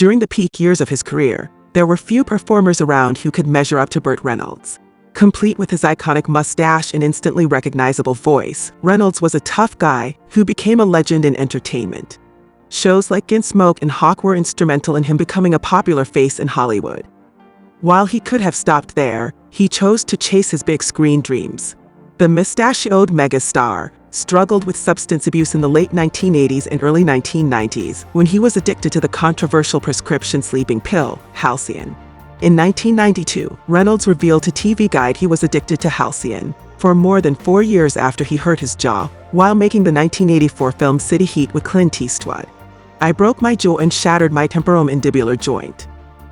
During the peak years of his career, there were few performers around who could measure up to Burt Reynolds. Complete with his iconic mustache and instantly recognizable voice, Reynolds was a tough guy who became a legend in entertainment. Shows like Gunsmoke and Hawk were instrumental in him becoming a popular face in Hollywood. While he could have stopped there, he chose to chase his big screen dreams. The mustachioed megastar struggled with substance abuse in the late 1980s and early 1990s when he was addicted to the controversial prescription sleeping pill, Halcion. In 1992, Reynolds revealed to TV Guide he was addicted to Halcion for more than 4 years after he hurt his jaw while making the 1984 film City Heat with Clint Eastwood. "I broke my jaw and shattered my temporomandibular joint.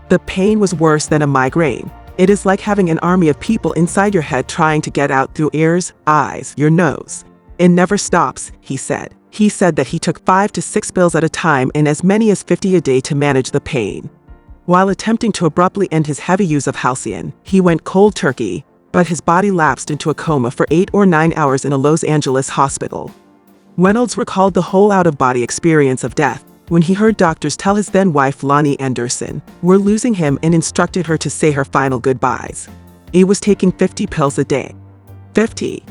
The pain was worse than a migraine. It is like having an army of people inside your head trying to get out through ears, eyes, your nose. It never stops," he said. He said that he took 5 to 6 pills at a time and as many as 50 a day to manage the pain. While attempting to abruptly end his heavy use of Halcion, he went cold turkey, but his body lapsed into a coma for 8 or 9 hours in a Los Angeles hospital. Reynolds recalled the whole out-of-body experience of death when he heard doctors tell his then-wife Lonnie Anderson were losing him and instructed her to say her final goodbyes. "He was taking 50 pills a day. 50.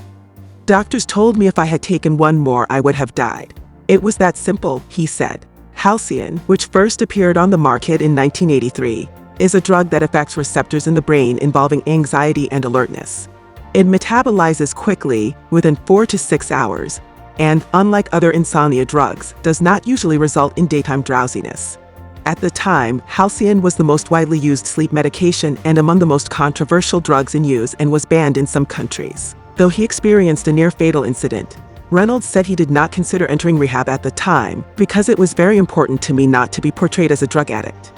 Doctors told me if I had taken one more I would have died. It was that simple," he said. Halcion, which first appeared on the market in 1983, is a drug that affects receptors in the brain involving anxiety and alertness. It metabolizes quickly, within 4 to 6 hours, and, unlike other insomnia drugs, does not usually result in daytime drowsiness. At the time, Halcion was the most widely used sleep medication and among the most controversial drugs in use and was banned in some countries. Though he experienced a near-fatal incident, Reynolds said he did not consider entering rehab at the time because it was very important to me not to be portrayed as a drug addict.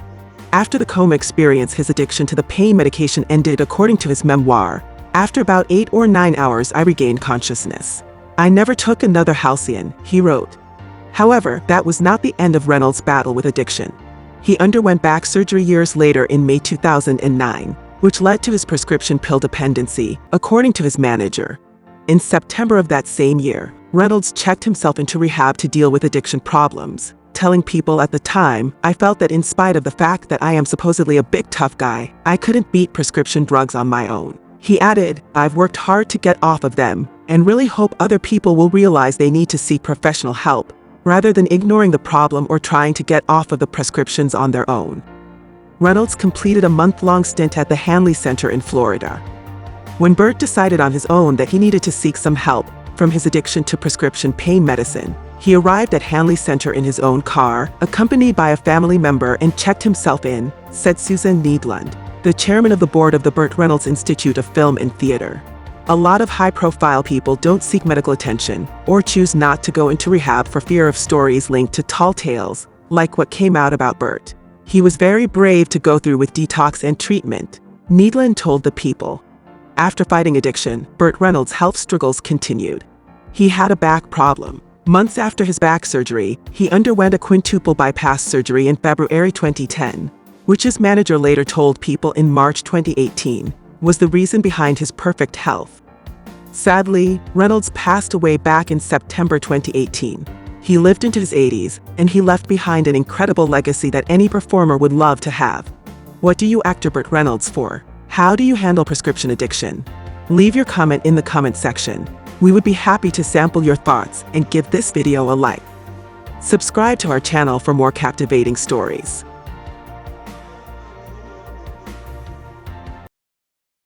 After the coma experience, his addiction to the pain medication ended, according to his memoir. "After about 8 or 9 hours, I regained consciousness. I never took another Halcion," he wrote. However, that was not the end of Reynolds' battle with addiction. He underwent back surgery years later in May 2009, which led to his prescription pill dependency, according to his manager. In September of that same year, Reynolds checked himself into rehab to deal with addiction problems, telling people at the time, "I felt that in spite of the fact that I am supposedly a big tough guy, I couldn't beat prescription drugs on my own." He added, "I've worked hard to get off of them, and really hope other people will realize they need to seek professional help, rather than ignoring the problem or trying to get off of the prescriptions on their own." Reynolds completed a month-long stint at the Hanley Center in Florida. When Burt decided on his own that he needed to seek some help from his addiction to prescription pain medicine, he arrived at Hanley Center in his own car, accompanied by a family member, and checked himself in, said Susan Needland, the chairman of the board of the Burt Reynolds Institute of Film and Theater. "A lot of high-profile people don't seek medical attention or choose not to go into rehab for fear of stories linked to tall tales, like what came out about Burt. He was very brave to go through with detox and treatment," Needland told the People. After fighting addiction, Burt Reynolds' health struggles continued. He had a back problem. Months after his back surgery, he underwent a quintuple bypass surgery in February 2010, which his manager later told People in March 2018 was the reason behind his perfect health. Sadly, Reynolds passed away back in September 2018. He lived into his 80s, and he left behind an incredible legacy that any performer would love to have. What do you actor Burt Reynolds for? How do you handle prescription addiction? Leave your comment in the comment section. We would be happy to sample your thoughts and give this video a like. Subscribe to our channel for more captivating stories.